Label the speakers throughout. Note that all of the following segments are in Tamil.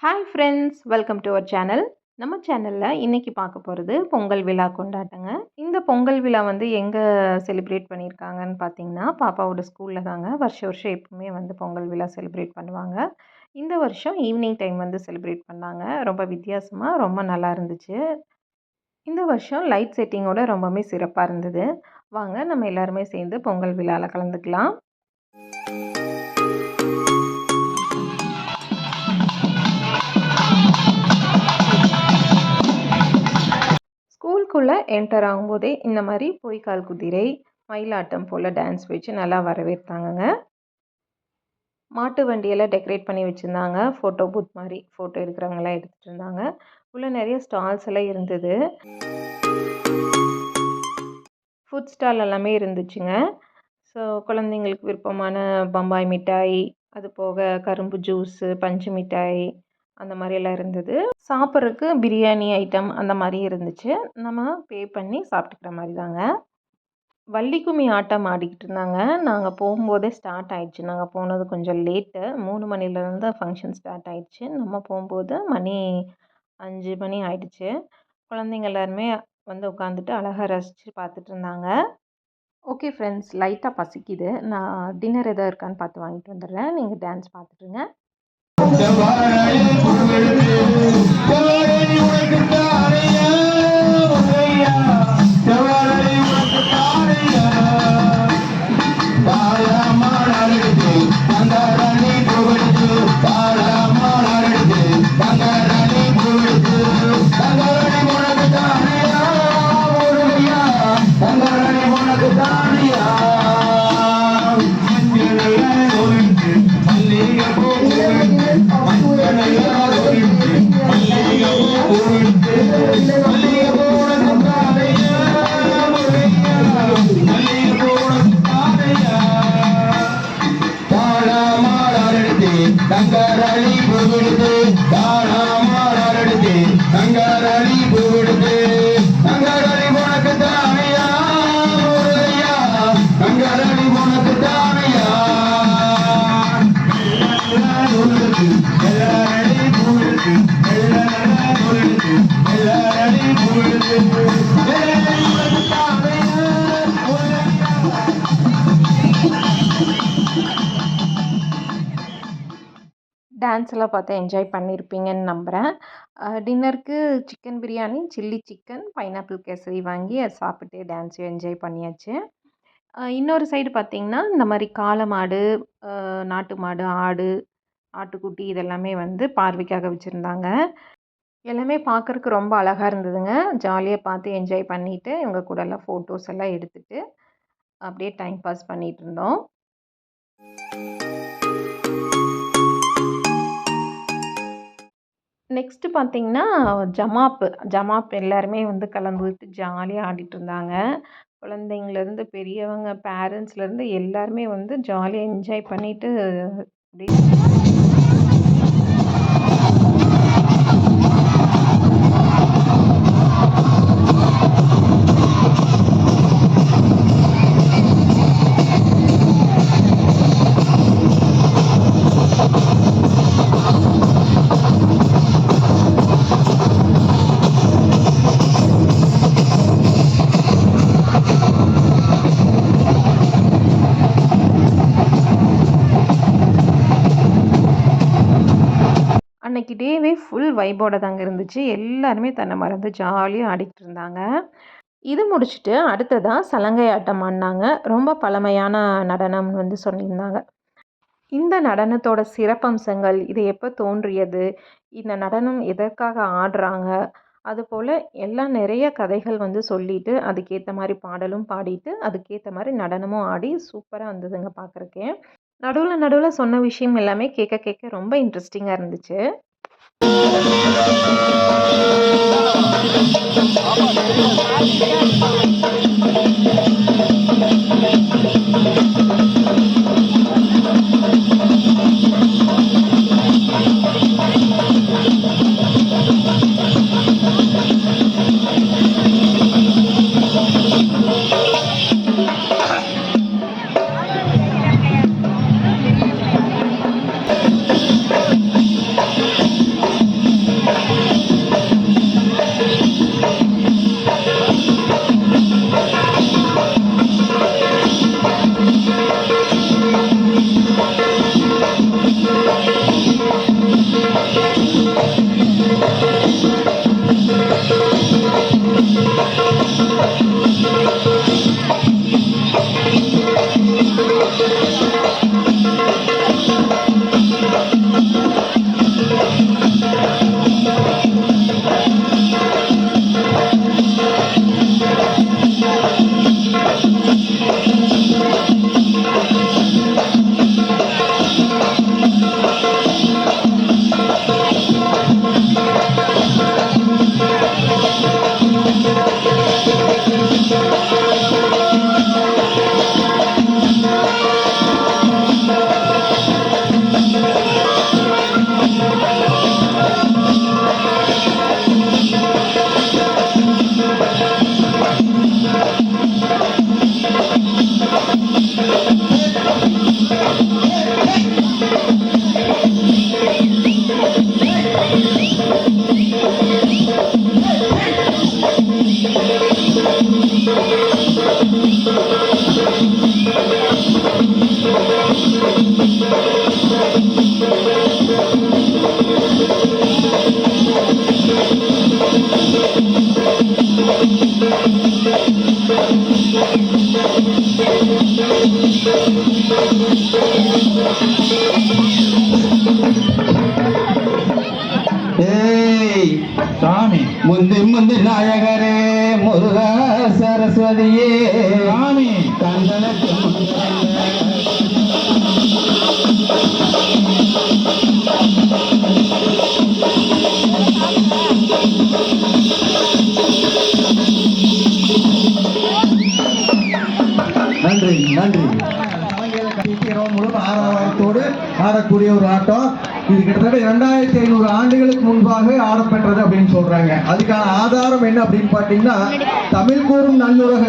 Speaker 1: Hi friends, welcome to our channel. நம்ம சேனலில் இன்றைக்கி பார்க்க போகிறது பொங்கல் விழா கொண்டாட்டங்க. இந்த பொங்கல் விழா வந்து எங்கே செலிப்ரேட் பண்ணியிருக்காங்கன்னு பார்த்தீங்கன்னா, பாப்பாவோட ஸ்கூலில் தாங்க. வருஷம் வருஷம் எப்பவுமே வந்து பொங்கல் விழா செலிப்ரேட் பண்ணுவாங்க. இந்த வருஷம் ஈவினிங் டைம் வந்து செலிப்ரேட் பண்ணாங்க. ரொம்ப வித்தியாசமாக ரொம்ப நல்லா இருந்துச்சு. இந்த வருஷம் லைட் செட்டிங்கோட ரொம்பவுமே சிறப்பாக இருந்தது. வாங்க நம்ம எல்லாருமே சேர்ந்து பொங்கல் விழாவில் கலந்துக்கலாம். ஸ்கூலுக்குள்ளே என்டர் ஆகும்போதே இந்த மாதிரி பொய்க்கால் குதிரை, மயிலாட்டம் போல் டான்ஸ் வச்சு நல்லா வரவேற்றாங்கங்க. மாட்டு வண்டியெல்லாம் டெக்கரேட் பண்ணி வச்சுருந்தாங்க. ஃபோட்டோ பூத் மாதிரி ஃபோட்டோ எடுக்கிறவங்களாம் எடுத்துகிட்டு இருந்தாங்க. உள்ளே நிறைய ஸ்டால்ஸ் எல்லாம் இருந்தது. ஃபுட் ஸ்டால் எல்லாமே இருந்துச்சுங்க. ஸோ குழந்தைங்களுக்கு விருப்பமான பம்பாய் மிட்டாய், அது போக கரும்பு ஜூஸு, பஞ்சு மிட்டாய் அந்த மாதிரியெல்லாம் இருந்தது. சாப்பிட்றதுக்கு பிரியாணி ஐட்டம் அந்த மாதிரி இருந்துச்சு. நம்ம பே பண்ணி சாப்பிட்டுக்கிற மாதிரி தாங்க. வள்ளி கும்மி ஆட்டம் ஆடிக்கிட்டு இருந்தாங்க. நாங்கள் போகும்போதே ஸ்டார்ட் ஆயிடுச்சு. நாங்கள் போனது கொஞ்சம் லேட்டு. 3 மணிலேருந்து ஃபங்க்ஷன் ஸ்டார்ட் ஆயிடுச்சு. நம்ம போகும்போது மணி 5 மணி ஆயிடுச்சு. குழந்தைங்க எல்லாருமே வந்து உட்காந்துட்டு அழகாக ரசித்து பார்த்துட்டு இருந்தாங்க. ஓகே ஃப்ரெண்ட்ஸ், லைட்டாக பசிக்குது. நான் டின்னர் எதாவது இருக்கான்னு பார்த்து வாங்கிட்டு வந்துடுறேன். நீங்கள் டான்ஸ் பார்த்துட்டுருங்க.
Speaker 2: தங்கரளி புவிடுது தாராமாரடுது தங்கரளி புவிடுது தங்கரளி உனக்கு தானையா முருகையா தங்கரளி உனக்கு தானையா எல்லாரளி புவிடுது எல்லாரளி புவிடுது எல்லாரளி உனக்கு தானையா
Speaker 1: டான்ஸ் எல்லாம் பார்த்து என்ஜாய் பண்ணியிருப்பீங்கன்னு நம்புகிறேன். டின்னருக்கு chicken biryani, chilli chicken, pineapple kesari வாங்கி அதை சாப்பிட்டு டான்ஸையும் என்ஜாய் பண்ணியாச்சு. இன்னொரு சைடு பார்த்திங்கன்னா, இந்த மாதிரி காளை மாடு, நாட்டு மாடு, ஆடு, ஆட்டுக்குட்டி இதெல்லாமே வந்து பார்வைக்காக வச்சுருந்தாங்க. எல்லாமே பார்க்குறக்கு ரொம்ப அழகாக இருந்ததுங்க. ஜாலியாக பார்த்து என்ஜாய் பண்ணிவிட்டு இவங்க கூடலாம் ஃபோட்டோஸ் எல்லாம் எடுத்துகிட்டு அப்படியே டைம் பாஸ் பண்ணிகிட்டு இருந்தோம். நெக்ஸ்ட்டு பார்த்தீங்கன்னா, ஜமாப் எல்லாருமே வந்து கலந்துக்கிட்டு ஜாலியாக ஆடிட்டுருந்தாங்க. குழந்தைங்கள்லேருந்து பெரியவங்க, பேரண்ட்ஸ்லேருந்து எல்லாருமே வந்து ஜாலியாக என்ஜாய் பண்ணிட்டு அப்படியே அன்னைக்கு டேவே ஃபுல் வைபோட தாங்க இருந்துச்சு. எல்லாருமே தன்னை மறந்து ஜாலியாக ஆடிக்கிட்டு இருந்தாங்க. இது முடிச்சுட்டு அடுத்ததாக சலங்கை ஆட்டம் ஆடினாங்க. ரொம்ப பழமையான நடனம்னு வந்து சொல்லியிருந்தாங்க. இந்த நடனத்தோட சிறப்பம்சங்கள், இது எப்போ தோன்றியது, இந்த நடனம் எதற்காக ஆடுறாங்க, அதுபோல் எல்லாம் நிறைய கதைகள் வந்து சொல்லிட்டு அதுக்கேற்ற மாதிரி பாடலும் பாடிட்டு அதுக்கேற்ற மாதிரி நடனமும் ஆடி சூப்பராக இருந்ததுங்க பார்க்குறக்கே. நடுவில் நடுவில் சொன்ன விஷயம் எல்லாமே கேட்க கேட்க ரொம்ப இன்ட்ரெஸ்டிங்காக இருந்துச்சு.
Speaker 2: ஏய்
Speaker 3: சாமி
Speaker 2: முந்தி முந்தி நாயகரே முருக சரஸ்வதியே
Speaker 3: சாமி
Speaker 2: கந்தனுக்கு நன்றி நன்றி. இரவு முழுவதும் ஆரவாரத்தோடு ஆடக்கூடிய ஒரு ஆட்டம். இது கிட்டத்தட்ட 2500 ஆண்டுகளுக்கு முன்பாக ஆடப்பெற்றது அப்படின்னு சொல்றாங்க. அதுக்கான ஆதாரம் என்ன அப்படின்னு பார்த்தீங்கன்னா, தமிழ் கூறும் நல்லுலக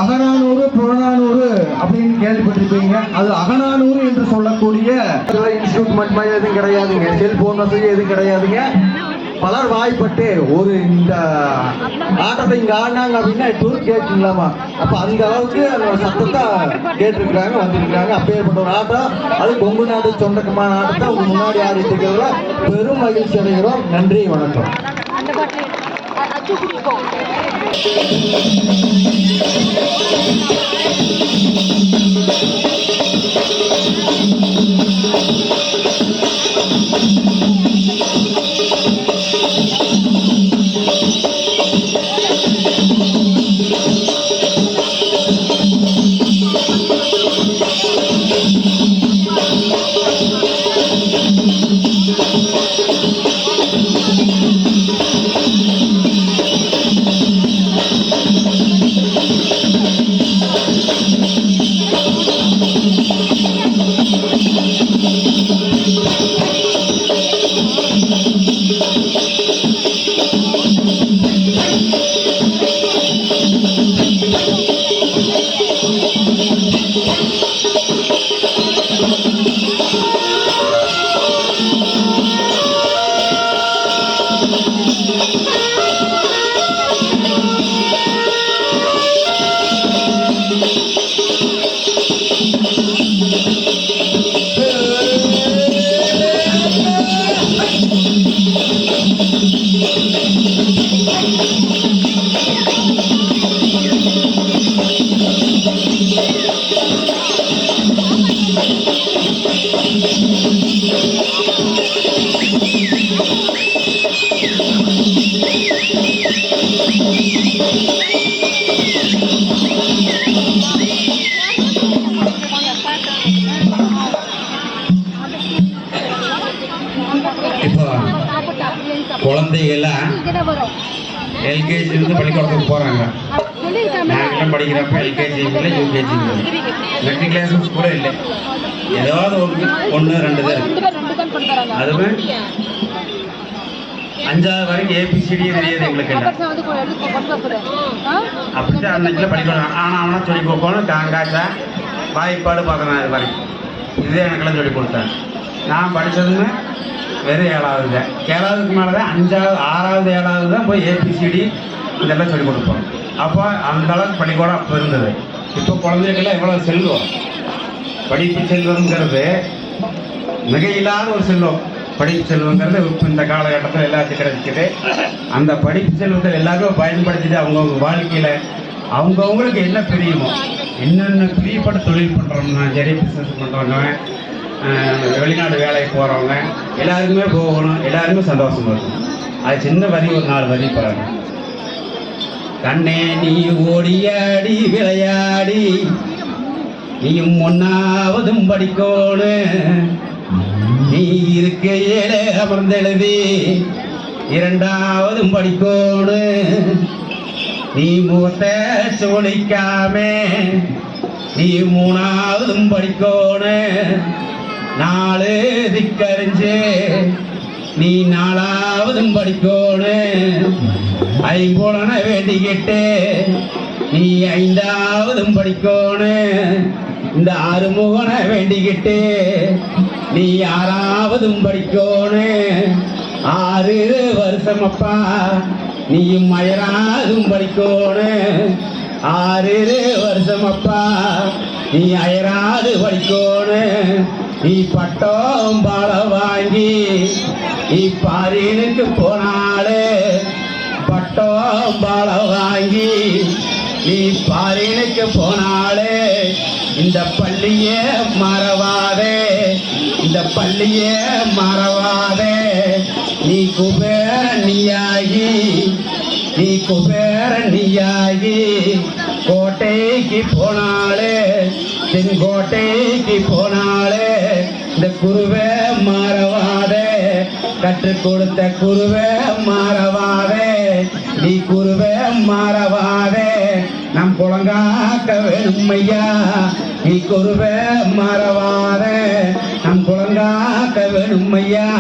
Speaker 2: அகநானூறு புறநானூறு அப்படின்னு கேள்விப்பட்டிருப்பீங்க. அது அகநானூறு என்று சொல்லக்கூடிய இன்ஸ்டியூட் மட்டும் எதுவும் கிடையாதுங்க, செல்போன் வசதி எதுவும் கிடையாதுங்க. பலர் வாய்ப்பட்டு ஒரு இந்த ஆட்டத்தை இங்க ஆடினாங்க அப்படின்னா டூர் கேட்கலாமா, அப்ப அந்த அளவுக்கு அதோட சத்தத்தை கேட்டிருக்கிறாங்க, வந்திருக்கிறாங்க. அப்பேற்பட்ட ஒரு ஆட்டம், அது கொங்கு நாடு சொந்தக்கமான ஆட்டத்தை உங்க முன்னாடி ஆடிட்டு இருக்கிறதுல பெரும் மகிழ்ச்சி அடைகிறோம். நன்றி, வணக்கம்.
Speaker 4: இப்போ குழந்தைகள்லாம் எல்கேஜிலேருந்து பள்ளிக்கூடத்துக்கு போகிறாங்க. நாங்களாம் படிக்கிறப்ப எல்கேஜி இல்லை, யூகேஜி இல்லை, மெட்ரிக் கிளாஸும் கூட இல்லை. ஏதாவது ஒன்று ரெண்டு தான் இருக்குது. அதுவும் 5வது வரைக்கும் ஏபிசிடியே தெரியாது எங்களுக்கு எல்லாம். அப்படித்தான் அன்னைக்குள்ள படிக்கணும். ஆனால் அவனா சொல்லி கொடுக்கணும், காங்காச்சா வாய்ப்பாடு பார்க்கணும். அது வரைக்கும் இதே எனக்கெல்லாம் சொல்லி கொடுத்தேன். நான் படித்ததுமே வெறும் 7வது தான். 7வதுக்கு மேலே தான் 5வது 6வது 7வது தான் போய் ஏபிசிடி இதெல்லாம் சொல்லிக் கொடுப்போம். அப்போ அந்த அளவுக்கு பள்ளிக்கூடம் அப்போ இருந்தது. இப்போ குழந்தைகள்லாம் எவ்வளோ செல்வம், படிப்பு செல்வங்கிறது மிகையில்லாத ஒரு செல்வம். படிப்பு செல்வங்கிறது இப்போ இந்த காலகட்டத்தில் எல்லாத்துக்கும் கிடைக்குது. அந்த படிப்பு செல்வத்தில் எல்லாருக்கும் பயன்படுத்திட்டு அவங்கவுங்க வாழ்க்கையில் அவங்கவுங்களுக்கு என்ன பிரியுமோ, என்னென்ன பிரியப்பட்ட தொழில் பண்ணுறோம்னா, சரி பிஸ்னஸ் பண்ணுறவங்க, வெளிநாடு வேலைக்கு போகிறவங்க எல்லாருக்குமே போகணும், எல்லாருமே சந்தோஷமாக இருக்கணும். அது சின்ன வரி, ஒரு 4 வரி பாருங்க. கண்ணே நீ ஓடியாடி விளையாடி நீயும் 1ஆவதும் படிக்கோணும், நீ இருக்கையிலே அமர்ந்தெழுதி 2ஆவதும் படிக்கோணும், நீ முகத்தை சோழிக்காமே நீ 3ஆவதும் படிக்கோணும், 4 திக்கறிஞ்சு நீ 4ஆவதும் படிக்கோணும், 5 வேண்டிக்கிட்டு நீ 5ஆவதும் படிக்கோணும், இந்த 6 முகனை வேண்டிக்கிட்டு நீ 6ஆவதும் படிக்கோணும், 6 வருஷம் அப்பா நீயும் அயராதும் படிக்கோணும், 6 வருஷம் அப்பா நீ அயராது படிக்கோணும், நீ பட்டம் பால வாங்கி நீ பாரினுக்கு போனாலே, பட்டம் பால வாங்கி நீ பாரினுக்கு போனாலே, இந்த பள்ளியே மறவாதே, இந்த பள்ளியே மறவாதே, நீ குபேரணியாகி நீ குபேரணியாகி கோட்டைக்கு போனாலே செங்கோட்டைக்கு போனாலே இந்த குருவே மாறவாதே கற்றுக் கொடுத்த குருவே மாறவாதே நீ குருவே மாறவாதே நம் குழங்காக்க வேணுமையா நீ குருவே மாறவாதே நம் குழங்காக்க வேணுமையா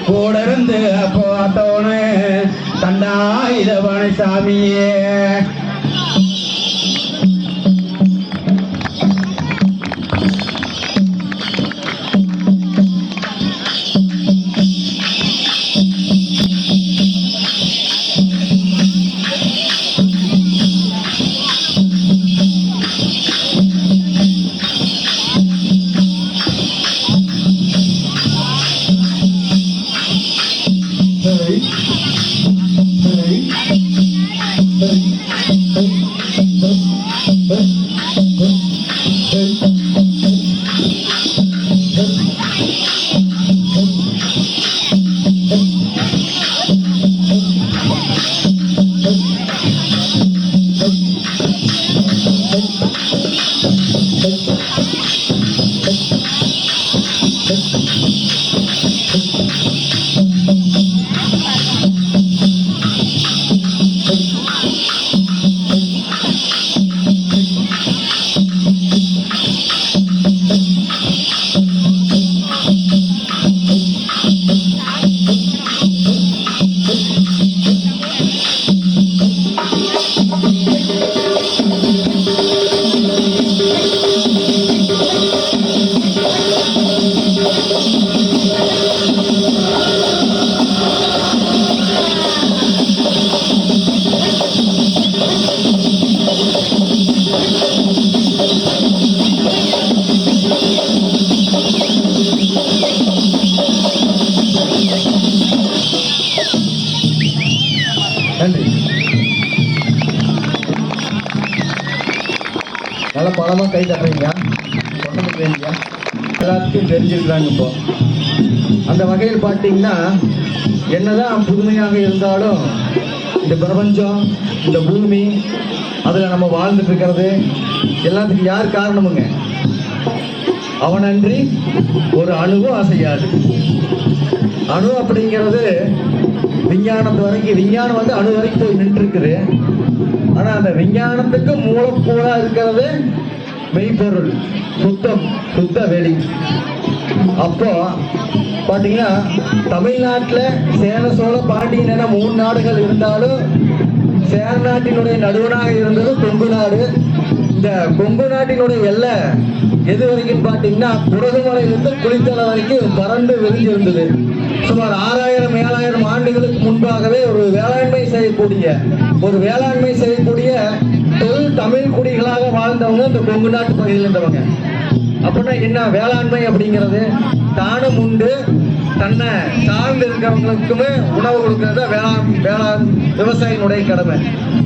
Speaker 4: கூட இருந்து பார்த்தோன்னு தண்டாயுதவன சாமியே.
Speaker 2: நன்றி. நல்ல பலமாக கை தட்டுறீங்க, சொன்னீங்க, எல்லாத்துக்கும் தெரிஞ்சிருக்கிறாங்க. இப்போ அந்த வகையில் பார்த்தீங்கன்னா என்னதான் புதுமையாக இருந்தாலும் இந்த பிரபஞ்சம், இந்த பூமி, அதில் நம்ம வாழ்ந்துட்டு இருக்கிறது எல்லாத்துக்கும் யார் காரணமுங்க? அவனன்றி ஒரு அணுவும் அசையாது. அணு அப்படிங்கிறது விஞ்ஞானத்து வரைக்கும், விஞ்ஞானம் வந்து அணு வரைக்கும் போய் நின்று இருக்குது. ஆனால் அந்த விஞ்ஞானத்துக்கு மூலக்கூறாக இருக்கிறது மெய்ப்பொருள், சுத்த வெளி. அப்போ பார்த்தீங்கன்னா தமிழ்நாட்டில் சேர சோழ பாண்டியன் என 3 நாடுகள் இருந்தாலும் சேர நாட்டினுடைய நடுவனாக இருந்தது கொங்கு நாடு. இந்த கொங்கு நாட்டினுடைய எல்லை எது வரைக்கும் பார்த்தீங்கன்னா குடகுமலையிலிருந்து குளித்தலை வரைக்கும் பறந்து விரிஞ்சிருந்தது. சுமார் 6000-7000 ஆண்டுகளுக்கு முன்பாகவே ஒரு வேளாண்மை செய்யக்கூடிய தமிழ் குடிகளாக வாழ்ந்தவங்க இந்த கொங்கு நாட்டு பகுதியில் இருந்தவங்க. அப்படின்னா என்ன வேளாண்மை அப்படிங்கிறது? தானும் உண்டு, தன்னை சார்ந்து இருக்கிறவங்களுக்குமே உணவு கொடுக்கறது வேளாண் விவசாயினுடைய கடமை.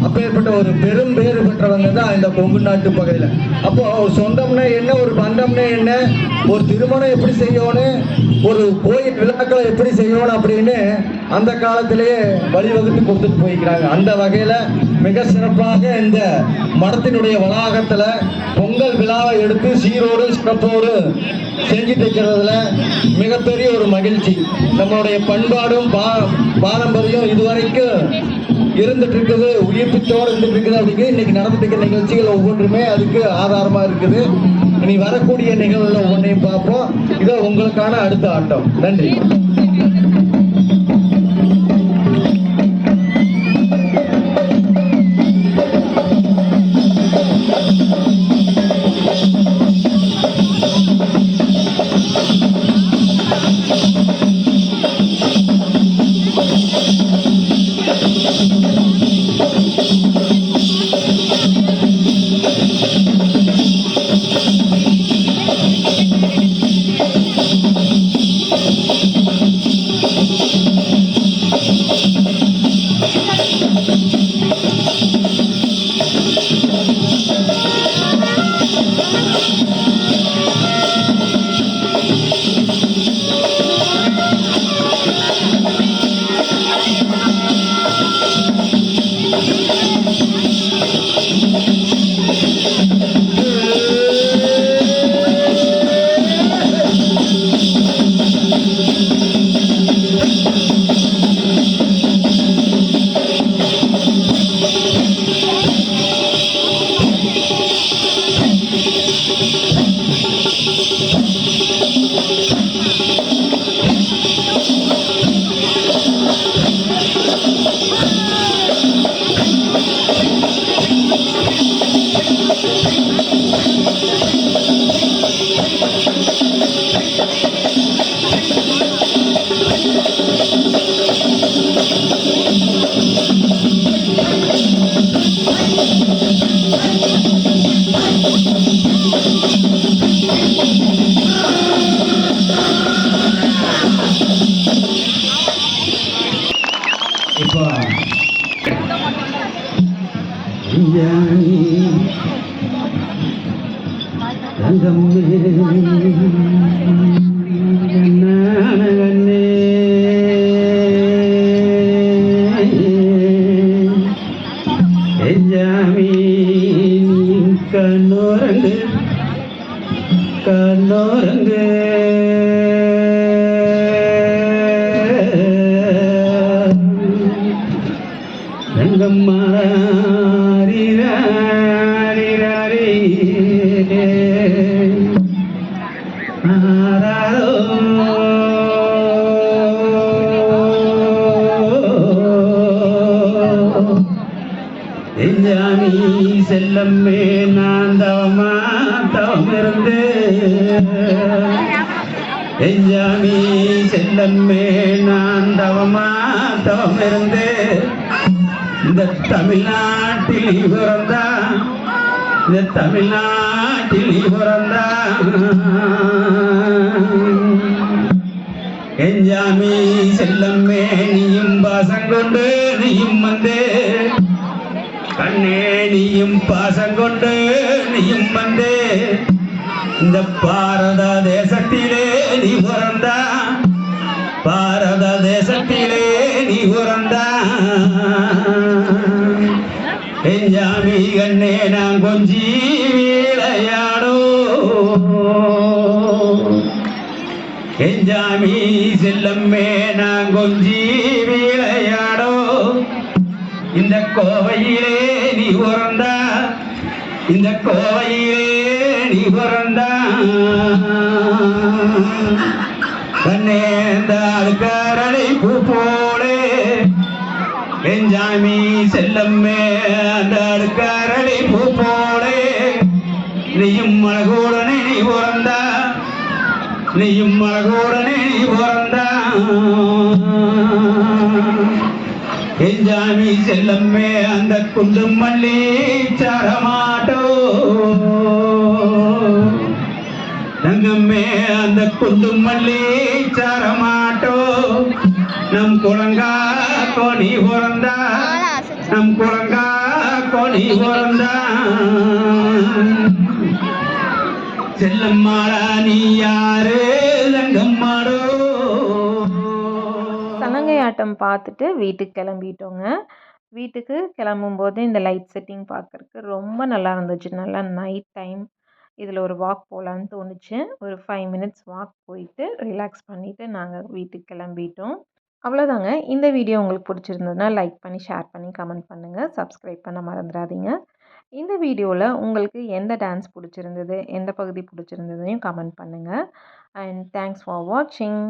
Speaker 2: அப்பேற்பட்ட ஒரு பெரும் பேறு பெற்றவங்க தான் இந்த கொங்கு நாட்டு பகுதியில். அப்போ ஒரு சொந்தம்னா என்ன, ஒரு பந்தம்னா என்ன, ஒரு திருமணம் எப்படி செய்யணும், ஒரு கோயில் விழாக்களை எப்படி செய்யணும் அப்படின்னு அந்த காலத்திலேயே வழிவகுத்து கொடுத்துட்டு போய்க்கிறாங்க. அந்த வகையில் மிக சிறப்பாக இந்த மடத்தினுடைய வளாகத்தில் பொங்கல் விழாவை எடுத்து சீரோடு சிறப்போடு செஞ்சுட்டு இருக்கிறதுல மிகப்பெரிய ஒரு மகிழ்ச்சி. நம்மளுடைய பண்பாடும் பாரம்பரியம் இதுவரைக்கும் இருந்துட்டு இருக்குது, உயிர்ப்பித்தோடு இருந்துட்டு இருக்குது. அப்படிங்கிறது இன்னைக்கு நடந்துட்டு இருக்கிற நிகழ்ச்சிகள் ஒவ்வொன்றுமே அதுக்கு ஆதாரமா இருக்குது. இனி வரக்கூடிய நிகழ்வுகள் ஒவ்வொன்றையும் பார்ப்போம். இதோ உங்களுக்கான அடுத்த ஆட்டம். நன்றி.
Speaker 4: இப்போ அஞ்சாணி தங்கம்மே கண்ணே எஞ்சாமி கண்ணோரங்கு கண்ணோரங்கு எஞ்சாமி செல்லம்மே நான் தவமா தவமிருந்து எஞ்சாமி செல்லம்மே நான் தவமா தவமிருந்து இந்த தமிழ்நாட்டில் பிறந்தா இந்த தமிழ்நாட்டில் பிறந்தா எஞ்சாமி செல்லம்மே நீயும் பாசம் கொண்டு நீயும் வந்து கண்ணே நீயும் பாசம் கொண்டு நீயும் வந்து இந்த பாரத தேசத்திலே நீ பிறந்தா பாரத தேசத்திலே நீ பிறந்தா எஞ்சாமி கண்ணே நான் கொஞ்சி விளையாடோ எஞ்சாமி செல்லம்மே நான் கொஞ்சி விளையாடோ இந்த கோவையிலே நீ பிறந்தா இந்த கோவையிலே நீ பிறந்தா கண்ணேந்தாளுக்காரனை பூ போலே எஞ்சாமி செல்லம்மே அந்தாளுக்காரனை பூ போலே நீயும் அழகோடனே நீ பிறந்தா நீயும் அழகோடனே நீ பிறந்தா எஞ்சாமி செல்லம்மே அந்த குண்டு மல்லி சாரமாட்டோ தங்கம்மே அந்த குண்டு மல்லி சாரமாட்டோ நம் குழங்கா கோணி பிறந்தா நம் குழங்கா கோணி பிறந்தா செல்லம்மாடா நீ யாரு தங்கம்மாடோ.
Speaker 1: சலங்கை ஆட்டம் பார்த்துட்டு வீட்டுக்கு கிளம்பிட்டோங்க. வீட்டுக்கு கிளம்பும்போது இந்த லைட் செட்டிங் பார்க்குறக்கு ரொம்ப நல்லா இருந்துச்சு. நல்லா நைட் டைம் இதில் ஒரு வாக் போகலான்னு தோணுச்சு. ஒரு 5 மினிட்ஸ் வாக் போயிட்டு ரிலாக்ஸ் பண்ணிவிட்டு நாங்கள் வீட்டுக்கு கிளம்பிட்டோம். அவ்வளோதாங்க. இந்த வீடியோ உங்களுக்கு பிடிச்சிருந்ததுன்னா லைக் பண்ணி, ஷேர் பண்ணி, கமெண்ட் பண்ணுங்கள். சப்ஸ்கிரைப் பண்ண மறந்துடாதீங்க. இந்த வீடியோவில் உங்களுக்கு எந்த டான்ஸ் பிடிச்சிருந்தது, எந்த பகுதி பிடிச்சிருந்ததையும் கமெண்ட் பண்ணுங்கள். அண்ட் தேங்க்ஸ் ஃபார் வாட்சிங்.